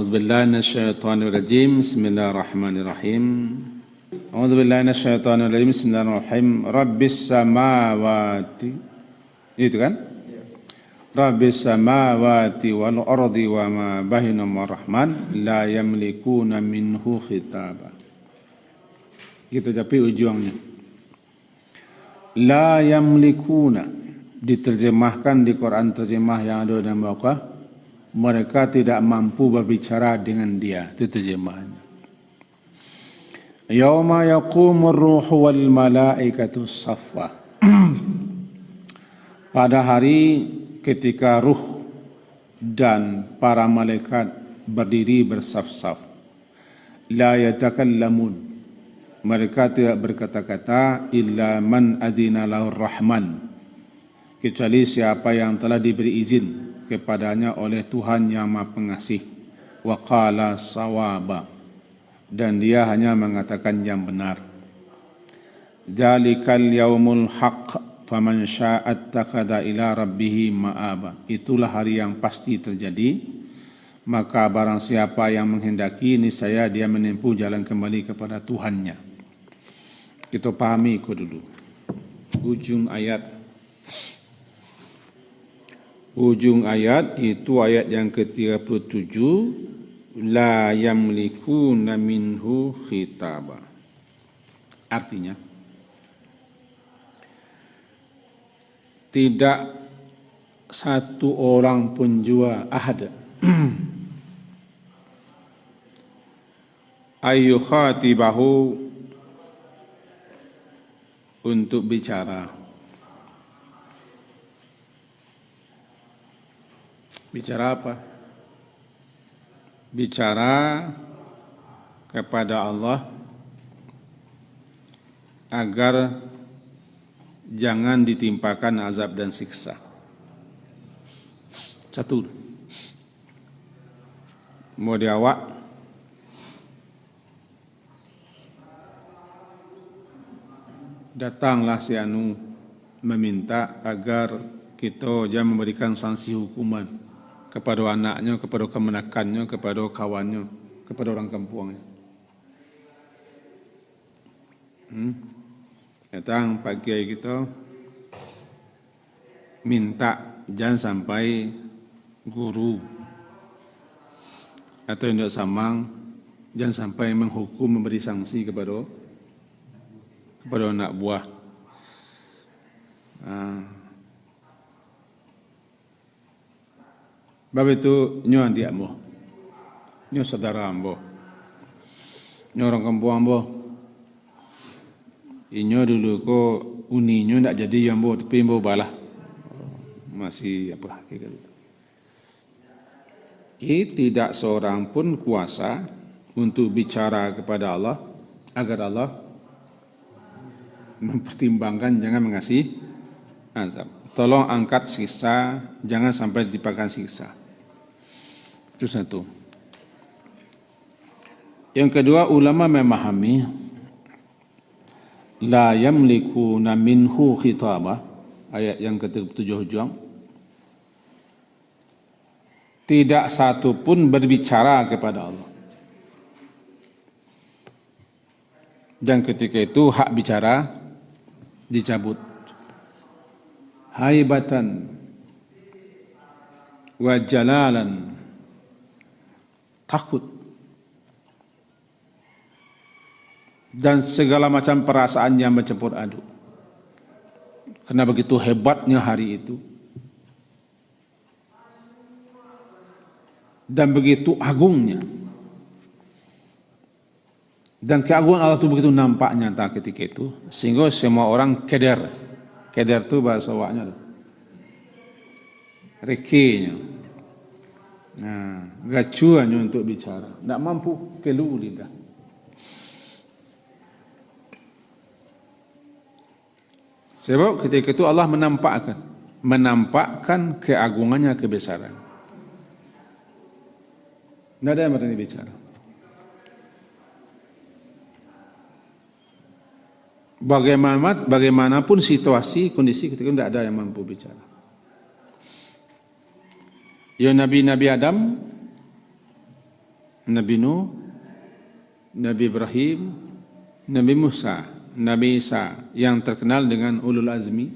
A'udzubillahi minasyaitonirrajim. Bismillahirrahmanirrahim. A'udzubillahi minasyaitonirrajim. Bismillahirrahmanirrahim. Rabbis samawati. Itu kan? Rabbis samawati wal ardi wa ma bainahuma rahman la yamlikuna minhu khitaba. Gitu tapi ujungnya. La yamlikuna diterjemahkan di Quran terjemah yang ada dalam bawah. Mereka tidak mampu berbicara dengan dia. Itu terjemahannya. Yauma yaqumur ruhu wal malaikatu saffa. Pada hari ketika ruh dan para malaikat berdiri bersaf-saf. La yatakallamun. Mereka tidak berkata-kata illa man adina lahur rahman. Kecuali siapa yang telah diberi izin kepadanya oleh Tuhan yang Maha Pengasih. Wa qala sawaba. Dan dia hanya mengatakan yang benar. Dzalikal yaumul haqq faman syaa'a attakhadha ila rabbih ma'aba. Itulah hari yang pasti terjadi. Maka barang siapa yang menghendaki niscaya dia menempuh jalan kembali kepada Tuhannya. Kita pahami itu dulu. Ujung ayat itu ayat yang ke-37, la yamlikuna minhu khitaba. Artinya tidak satu orang pun jua ahad ayu khatibahu untuk bicara. Bicara apa? Bicara kepada Allah agar jangan ditimpakan azab dan siksa. Satu. Mau diawak datanglah si anu meminta agar kita jangan memberikan sanksi hukuman kepada anaknya, kepada kemenakannya, kepada kawannya, kepada orang kampungnya. Datang pagi kita minta jangan sampai guru atau yang tidak samang jangan sampai menghukum, memberi sanksi kepada anak buah. Sebab itu nyo anti ambo, nyo saudara ambo, nyo orang kampung ambo. Inyo dulu ko uninyo ndak jadi ambo, tapi ambo balah masih apa kayak gitu. Tidak seorang pun kuasa untuk bicara kepada Allah agar Allah mempertimbangkan jangan mengasih azab. Tolong angkat siksa, jangan sampai ditimpakan siksa. Itu satu. Yang kedua, ulama memahami la yamlikuna minhu khitaba, ayat yang ke-7 hujung. Tidak satu pun berbicara kepada Allah. Dan ketika itu hak bicara dicabut. Haibatan wa jalalan, takut dan segala macam perasaan yang bercampur aduk. Karena begitu hebatnya hari itu dan begitu agungnya, dan keagungan Allah itu begitu nampak nyata ketika itu, sehingga semua orang keder. Keder itu bahasa waknya, rekinya, gacuannya untuk bicara, tidak mampu keluar lidah. Sebab ketika itu Allah menampakkan keagungannya, kebesaran. Tidak ada yang berani bicara. Bagaimanapun situasi, kondisi ketika tidak ada yang mampu bicara. Ya Nabi Adam Nabi Nuh, Nabi Ibrahim, Nabi Musa, Nabi Isa yang terkenal dengan ulul azmi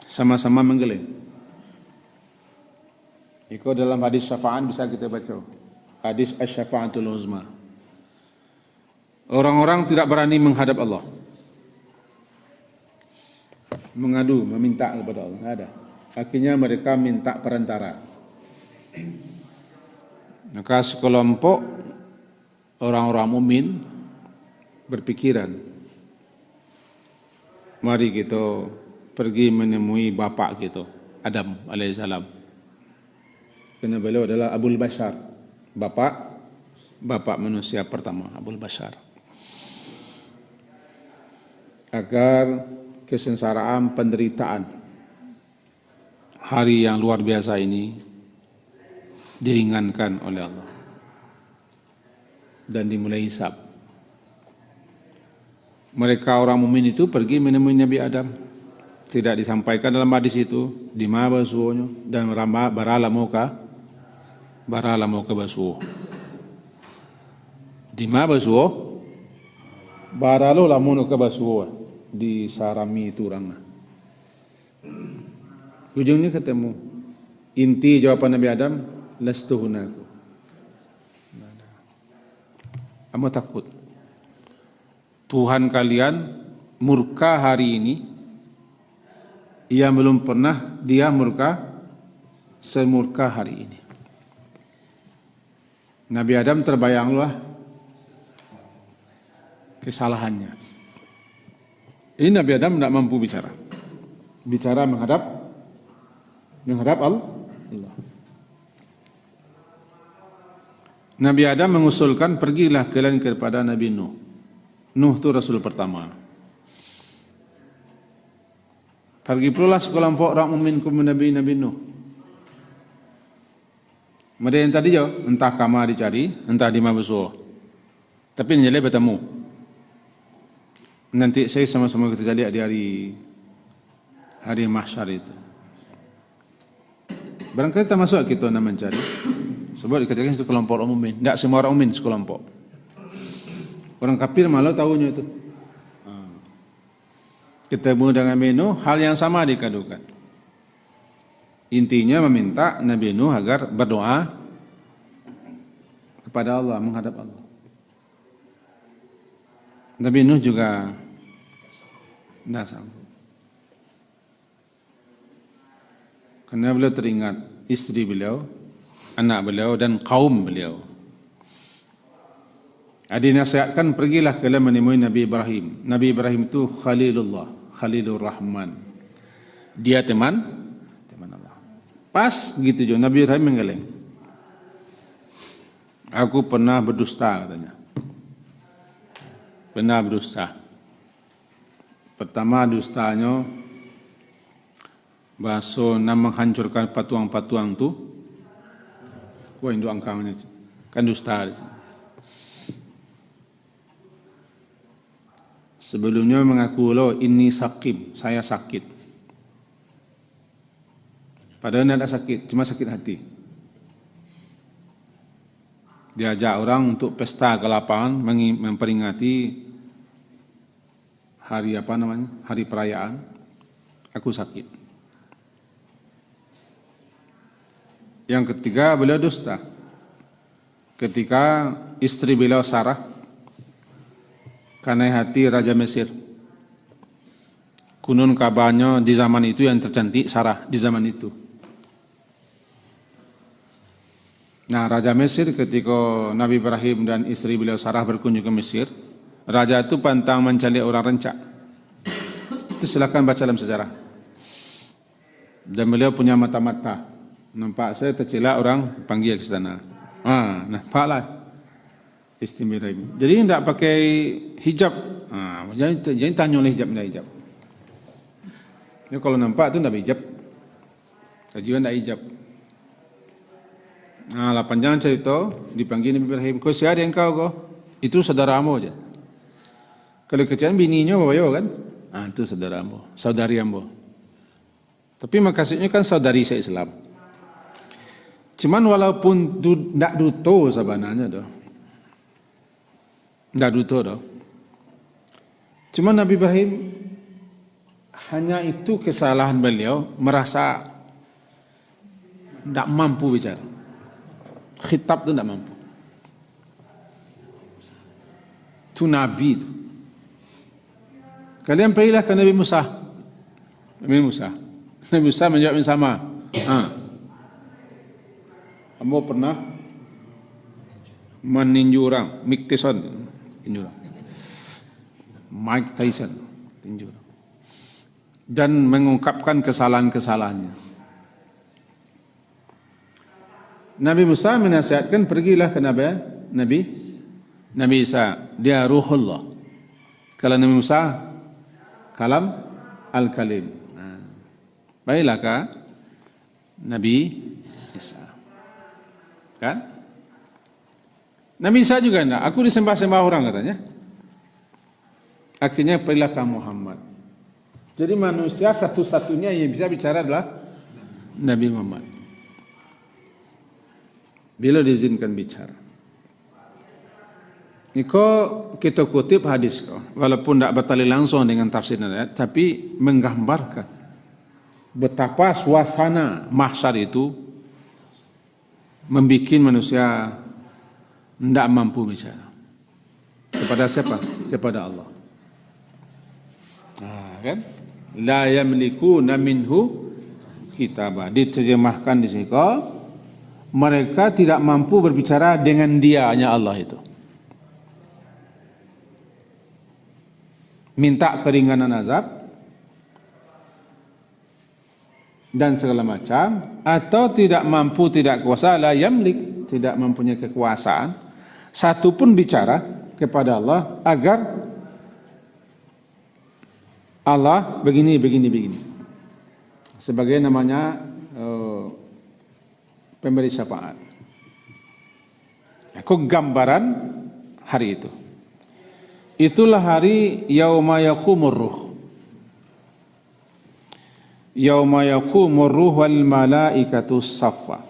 sama-sama menggeleng. Itu dalam hadis syafa'an bisa kita baca. Hadis asy-syafa'atul uzma. Orang-orang tidak berani menghadap Allah. Mengadu, meminta kepada Allah. Tidak ada. Akhirnya mereka minta perantara. Maka sekelompok orang-orang mukmin berpikiran, mari kita pergi menemui bapak kita, Adam alaihissalam. Kerana beliau adalah Abul Bashar, bapak manusia pertama, Abul Bashar. Agar kesengsaraan, penderitaan hari yang luar biasa ini diringankan oleh Allah dan dimulai hisab. Mereka orang mukmin itu pergi menemui Nabi Adam. Tidak disampaikan dalam hadis itu di mana basuhnya dan barala muka basuh. Di mana basuh? Baralo la muka basuh di sarami itu orang. Ujungnya ketemu. Inti jawaban Nabi Adam, lastu hunaku. Kamu takut Tuhan kalian murka hari ini, ia belum pernah dia murka semurka hari ini. Nabi Adam terbayanglah kesalahannya. Ini Nabi Adam tidak mampu bicara menghadap Allah. Nabi Adam mengusulkan pergilah kalian kepada Nabi Nuh. Nuh itu Rasul pertama. Pergi pula sekelompok orang mukmin ke Nabi Nuh. Mereka yang tadi jauh, entah kamar dicari, entah di mana bersuah. Tapi ini jadi bertemu. Nanti saya sama-sama kita jadi di hari mahsyar itu. Barangkali kita masuk kita nak mencari. Sebab dikatakan itu kelompok orang mukmin. Tidak semua orang mukmin sekelompok. Orang kafir malah tahunya itu. Ketemu dengan Nabi Nuh, hal yang sama dikadukan. Intinya meminta Nabi Nuh agar berdoa kepada Allah, menghadap Allah. Nabi Nuh juga tidak sanggup. Karena beliau teringat istri beliau, anak beliau dan kaum beliau. Dinasihatkan pergilah kalian menemui Nabi Ibrahim. Nabi Ibrahim itu Khalilullah, Khalilur Rahman. Dia teman Allah. Pas gitu juga Nabi Ibrahim menggeleng. Aku pernah berdusta katanya. Pernah berdusta. Pertama dustanya bahasa nak menghancurkan patuang-patuang tu. Wah, itu angkangnya kan dusta di sini. Sebelumnya mengaku lo ini sakit, saya sakit. Padahal tidak sakit, cuma sakit hati. Diajak orang untuk pesta ke lapangan memperingati hari hari perayaan. Aku sakit. Yang ketiga beliau dusta. Ketika istri beliau Sarah karena hati Raja Mesir. Kunun kabarnya di zaman itu yang tercantik Sarah di zaman itu. Nah, Raja Mesir ketika Nabi Ibrahim dan istri beliau Sarah berkunjung ke Mesir, raja itu pantang mencari orang rencak. Itu silakan baca dalam sejarah. Dan beliau punya mata-mata. Nampak saya tercela orang panggil ke sana. Nampaklah. Istimewa. Jadi tidak pakai hijab. Jangan tanya oleh hijab, tidak hijab. Ya, kalau nampak itu tidak hijab. Kajian tidak hijab. Panjang cerita dipanggil Nabi Ibrahim. Kau siapa engkau kau? Itu saudaramu aja. Kalau kecil bininya bawa kan? Itu saudaramu, saudari ambo. Tapi maksudnya kan saudari saya Islam. Cuman walaupun tidak duto sebenarnya doh. Tidak duto doh. Cuman Nabi Ibrahim hanya itu kesalahan beliau, merasa tidak mampu bicara. Khitab itu tidak mampu. Itu Nabi itu. Kalian pergilah ke Nabi Musa. Nabi Musa menjawab yang sama. Kamu pernah meninju orang, Mike Tyson, tinju orang. Mike Tyson, tinju orang. Dan mengungkapkan kesalahan-kesalahannya. Nabi Musa menasihatkan pergilah ke Nabi Isa, dia ruhullah. Kalau Nabi Musa kalam al-kalim. Baiklah ke Nabi Isa. Kan? Nabi Isa juga enggak, aku disembah-sembah orang katanya. Akhirnya pergilah ke Muhammad. Jadi manusia satu-satunya yang bisa bicara adalah Nabi Muhammad. Bila diizinkan bicara. Ini kita kutip hadis walaupun tidak bertali langsung dengan tafsir ayat, tapi menggambarkan betapa suasana mahsyar itu membuat manusia tidak mampu bicara. Kepada siapa? Kepada Allah. Kan? La yamlikuna minhu kitabah. Diterjemahkan di sini mereka tidak mampu berbicara dengan dia, hanya Allah itu. Minta keringanan azab dan segala macam, atau tidak mampu, tidak kuasa, la yamlik, tidak mempunyai kekuasaan satu pun bicara kepada Allah agar Allah begini. Sebagai namanya pemberi syafaat. Aku gambaran hari itu. Itulah hari yauma yaqumur ruh. Yauma yaqumur ruh wal malaikatu saffa.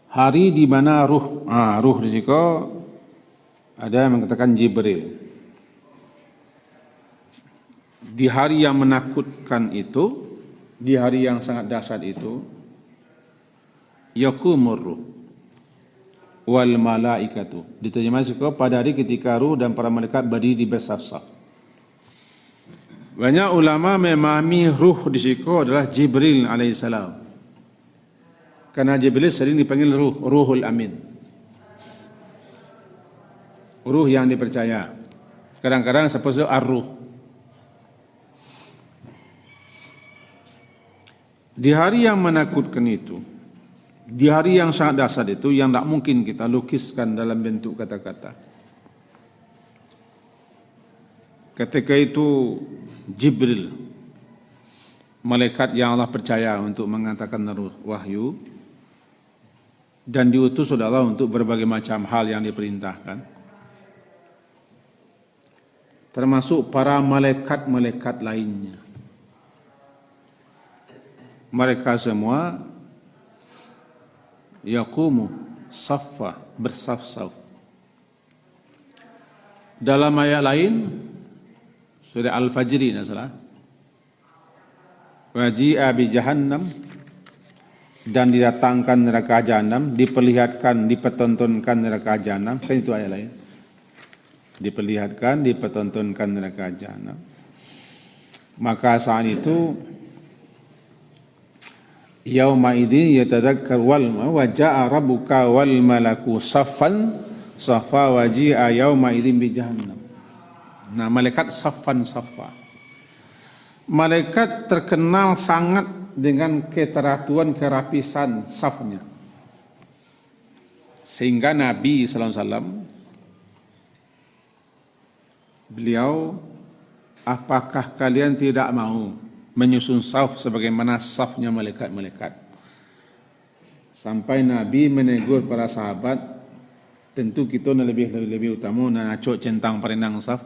Hari di mana ruh, ruh di situ ada yang mengatakan Jibril. Di hari yang menakutkan itu, di hari yang sangat dahsyat itu, yaqumur ruh wal malaikatu. Diterjemahkan juga pada hari ketika ruh dan para malaikat berdiri di bersaf-saf. Banyak ulama memahami ruh di situ adalah Jibril alaihissalam. Karena Jibril sering dipanggil ruhul amin. Ruh yang dipercaya. Kadang-kadang seperti ar-ruh. Di hari yang menakutkan itu, di hari yang sangat dahsyat itu, yang tak mungkin kita lukiskan dalam bentuk kata-kata. Ketika itu Jibril, malaikat yang Allah percaya untuk mengatakan wahyu, dan diutus oleh Allah untuk berbagai macam hal yang diperintahkan, termasuk para malaikat-malaikat lainnya. Mereka semua yaqumu saffa, bersaf-saf. Dalam ayat lain surah Al-Fajr ini salah. Waji'a bi jahannam, dan didatangkan neraka jahanam, diperlihatkan, dipertontonkan neraka jahanam. Kan itu ayat lain. Diperlihatkan, dipertontonkan neraka jahanam. Maka saat itu yauma idzin yatadzakkar wa jaa rabbuka wal malaku saffan saffa wa jaa yauma idzin bi jahannam. Nah, malaikat saffan saffa. Malaikat terkenal sangat dengan keteraturan, kerapisan safnya. Sehingga Nabi sallallahu alaihi wasallam beliau, apakah kalian tidak mau menyusun saf sebagaimana safnya malaikat-malaikat? Sampai Nabi menegur para sahabat, tentu kita lebih utama nak acok centang perenang saf,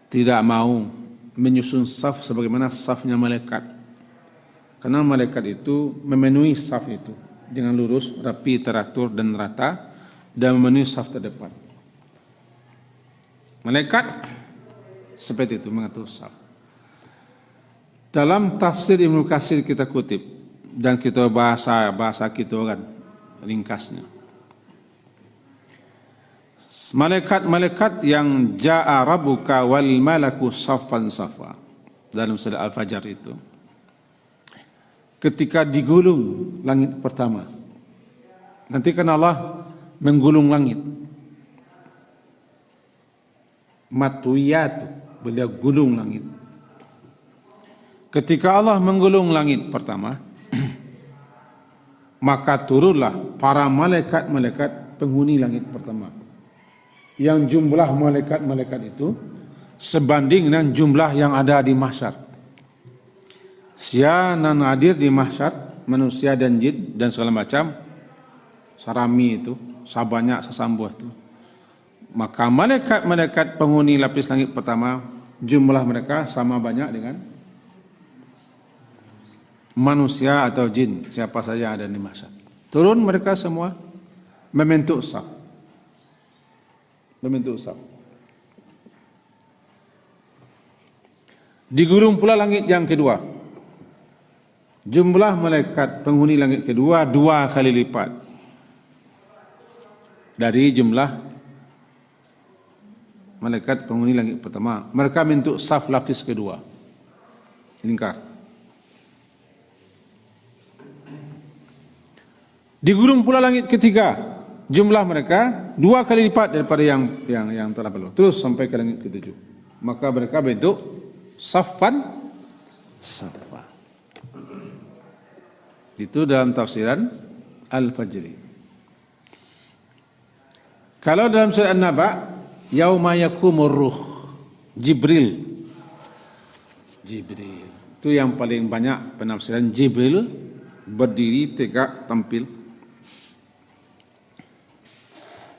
tidak mau menyusun saf sebagaimana safnya malaikat. Karena malaikat itu memenuhi saf itu dengan lurus, rapi, teratur dan rata, dan memenuhi saf terdepan. Malaikat seperti itu mengatur saf. Dalam tafsir Ibnu Katsir kita kutip dan kita bahasa kita kan ringkasnya. Malaikat-malaikat yang ja'a rabbuka wal malaku saffan saffa dalam surah Al-Fajr itu. Ketika digulung langit pertama. Nanti kan Allah menggulung langit. Matwiyat, beliau gulung langit. Ketika Allah menggulung langit pertama, maka turunlah para malaikat-malaikat penghuni langit pertama. Yang jumlah malaikat-malaikat itu sebanding dengan jumlah yang ada di mahsyar. Sianan hadir di mahsyar, manusia dan jin dan segala macam, sarami itu, sabanyak sesambuh itu. Maka malaikat-malaikat penghuni lapis langit pertama, jumlah mereka sama banyak dengan manusia atau jin, siapa saja ada di mahsyar. Turun mereka semua membentuk saf. Membentuk saf. Digulung pula langit yang kedua. Jumlah malaikat penghuni langit kedua 2 kali lipat dari jumlah malaikat penghuni langit pertama. Mereka bentuk saf lapis kedua, lingkar. Digulung pula langit ketiga, jumlah mereka 2 kali lipat daripada yang telah lalu, terus sampai ke langit ketujuh. Maka mereka bentuk saffan saffa. Itu dalam tafsiran Al-Fajri. Kalau dalam surah An-Naba, yauma yakumur ruh, Jibril. Itu yang paling banyak penafsiran. Jibril berdiri tegak tampil.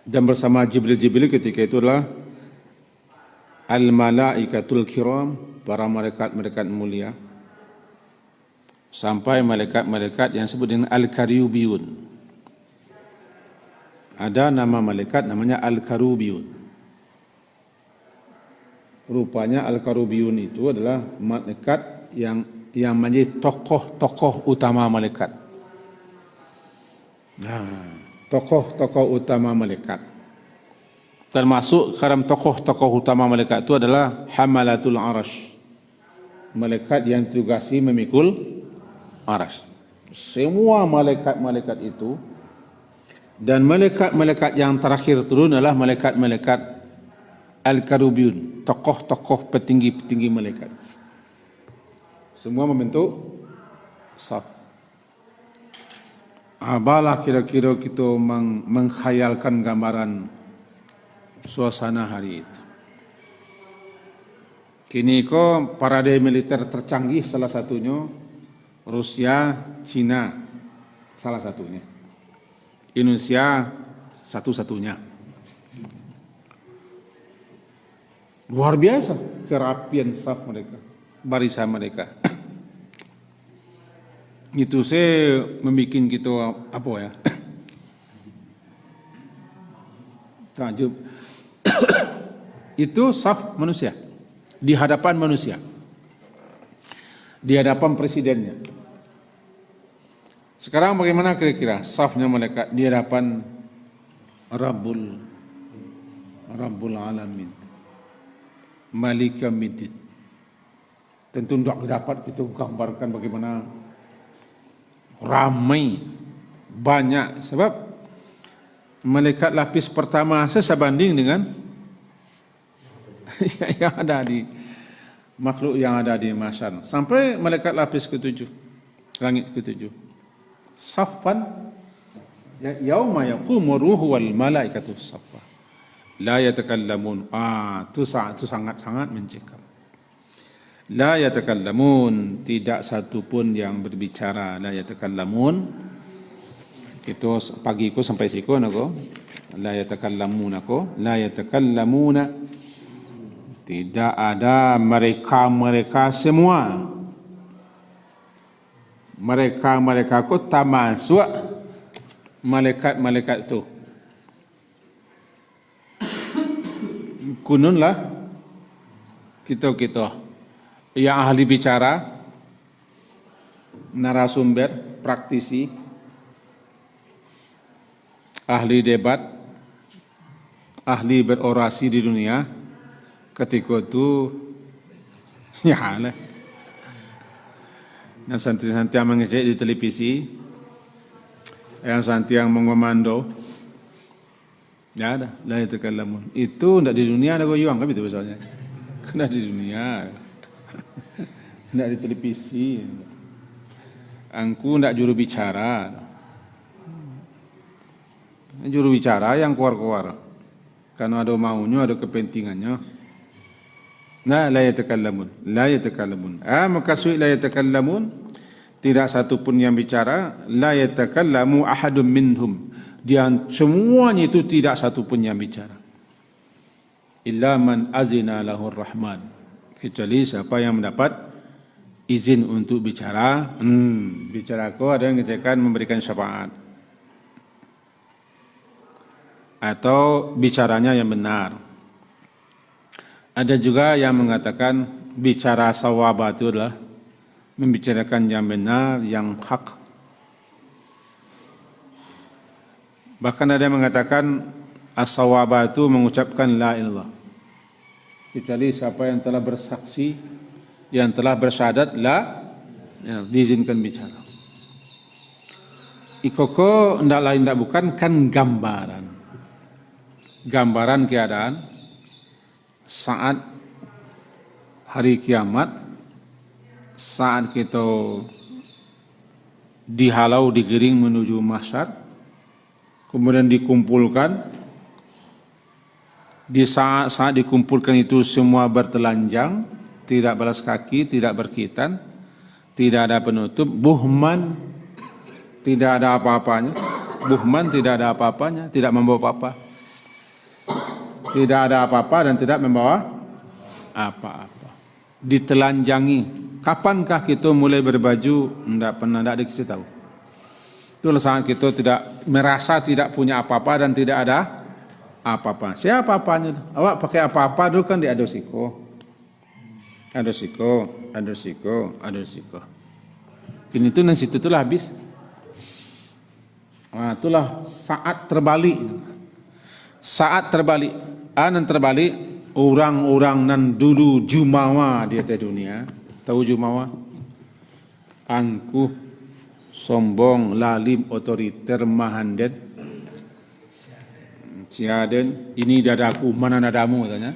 Dan bersama Jibril ketika itu adalah al-malaikatul kiram, para malaikat-malaikat mulia, sampai malaikat-malaikat yang disebut dengan al-karubiyun. Ada nama malaikat namanya al-karubiyun. Rupanya al-karubiyun itu adalah malaikat yang menjadi tokoh-tokoh utama malaikat. Tokoh-tokoh utama malaikat. Termasuk dalam tokoh-tokoh utama malaikat itu adalah hamalatul arash. Malaikat yang ditugasi memikul arash. Semua malaikat-malaikat itu dan malaikat-malaikat yang terakhir turun adalah malaikat-malaikat al-karubiyun, tokoh-tokoh petinggi-petinggi malaikat. Semua membentuk saf. Apalah kira-kira kita mengkhayalkan gambaran suasana hari itu. Kini ko parade militer tercanggih salah satunya Rusia, Cina salah satunya. Indonesia satu-satunya. Luar biasa kerapian saf mereka, barisan mereka. Itu saya membuat kita apa ya? Takjub. Itu saf manusia di hadapan manusia, di hadapan presidennya. Sekarang bagaimana kira-kira safnya malaikat di hadapan Rabbul Alamin, Malik Yaumiddin? Tentu tidak dapat kita gambarkan bagaimana ramai, banyak, sebab malaikat lapis pertama sebanding dengan yang ada di makhluk yang ada di mahsyar, sampai malaikat lapis ketujuh, langit ketujuh. Saffan yauma yaqumur ruhu wal malaikatu saffa la yatakallamun. Itu sangat-sangat mencekam. La yatakallamun, tidak satu pun yang berbicara. La yatakallamun. Itu pagi ko sampai siku nako. La yatakallamun ako. La yatakallamuna. Tidak ada mereka semua mereka ko termasuk malaikat tu. Kununlah kita yang ahli bicara, narasumber, praktisi, ahli debat, ahli berorasi di dunia, ketika itu ya lah. Yang santiang mengecek di televisi, yang santiang mengomando, ya ada, la yatakallamun. Itu tidak di dunia ada goyang, kan itu misalnya. Tidak di dunia, tidak di televisi. Angku tidak juru bicara. Juru bicara yang keluar-keluar. Karena ada maunya, ada kepentingannya. Nah, la yatakallamun. Maka su'i la yatakallamun, tidak satu pun yang bicara. La yatakallamu ahadun minhum. Dia semuanya itu tidak satu pun yang bicara. Illa man azina lahur rahman. Kecuali siapa yang mendapat izin untuk bicara. Bicara kau ada yang katakan memberikan syafaat. Atau bicaranya yang benar. Ada juga yang mengatakan bicara sawaba itu adalah membicarakan yang benar, yang hak. Bahkan ada yang mengatakan as-sawaba itu mengucapkan la ilallah. Kecuali siapa yang telah bersaksi, yang telah bersyahadat la, ya, diizinkan bicara. Ikoko ndak lain ndak bukan kan gambaran. Gambaran keadaan saat hari kiamat, saat kita dihalau, digiring menuju mahsyar, kemudian dikumpulkan. Di saat dikumpulkan itu semua bertelanjang, tidak balas kaki, tidak berkhitan, tidak ada penutup, buhman, tidak ada apa-apanya, buhman tidak ada apa-apanya, tidak membawa apa-apa. Tidak ada apa-apa dan tidak membawa apa-apa. Ditelanjangi. Kapankah kita mulai berbaju? Tidak pernah, tidak dikasih tahu. Itulah saat kita tidak merasa tidak punya apa-apa dan tidak ada apa-apa. Siapa apa-apanya? Awak pakai apa-apa dulu kan di adosiko. Adosiko. Kini itu nasi itu itulah habis. Nah, itulah saat terbalik. Saat terbalik. Nan terbalik, orang-orang nan dulu jumawa di atas dunia. Tahu jumawa? Angkuh, sombong, lalim, otoriter, mahandet. Siaden, ini dadaku, mana nadamu katanya.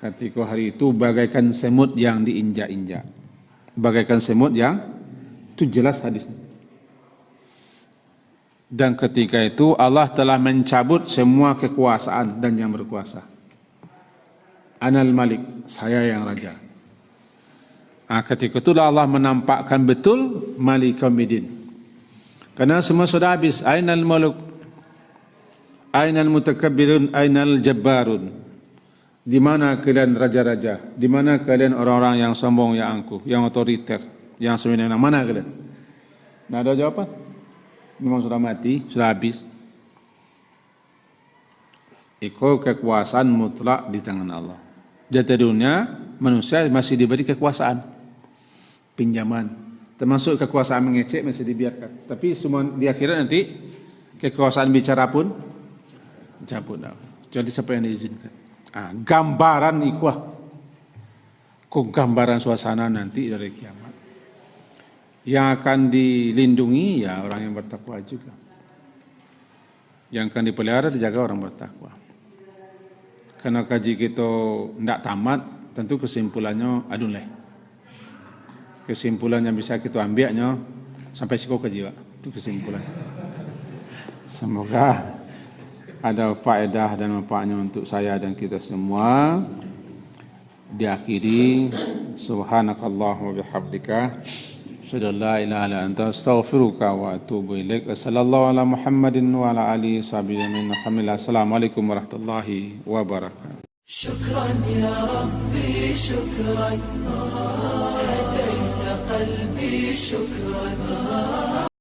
Ketika hari itu bagaikan semut yang diinjak-injak. Bagaikan semut yang, itu jelas hadisnya. Dan ketika itu Allah telah mencabut semua kekuasaan dan yang berkuasa. Anal Malik, saya yang raja. Ketika itulah Allah menampakkan betul Malik Yaumiddin. Karena semua sudah habis. Ainal Muluk, Ainal Mutakabbirun, Ainal Jabbarun. Di mana kalian raja-raja? Di mana kalian orang-orang yang sombong, yang angkuh, yang otoriter, yang sebenarnya mana kalian? Nah, ada jawaban? Memang sudah mati, sudah habis. Iko kekuasaan mutlak di tangan Allah. Jati dunia manusia masih diberi kekuasaan, pinjaman, termasuk kekuasaan mengecek masih dibiarkan. Tapi semua di akhirat nanti kekuasaan bicara pun cabut. Jadi siapa yang diizinkan? Gambaran ikhwah, kok gambaran suasana nanti dari kiamat. Yang akan dilindungi ya orang yang bertakwa juga. Yang akan dipelihara dijaga orang bertakwa. Karena kaji kita tidak tamat, tentu kesimpulannya adunleh. Kesimpulan yang bisa kita ambilnya sampai siko kaji, Pak. Itu kesimpulan. Semoga ada faedah dan manfaatnya untuk saya dan kita semua. Diakhiri, subhanakallah wa bihamdika. Asyhadu an la ilaha illa anta astaghfiruka wa atubu ilaik. Wassallallahu ala Muhammadin wa ala alihi washabihi ajma'in. Assalamualaikum warahmatullahi wabarakatuh. Syukran ya Rabbi, syukran. قلبي شكرا.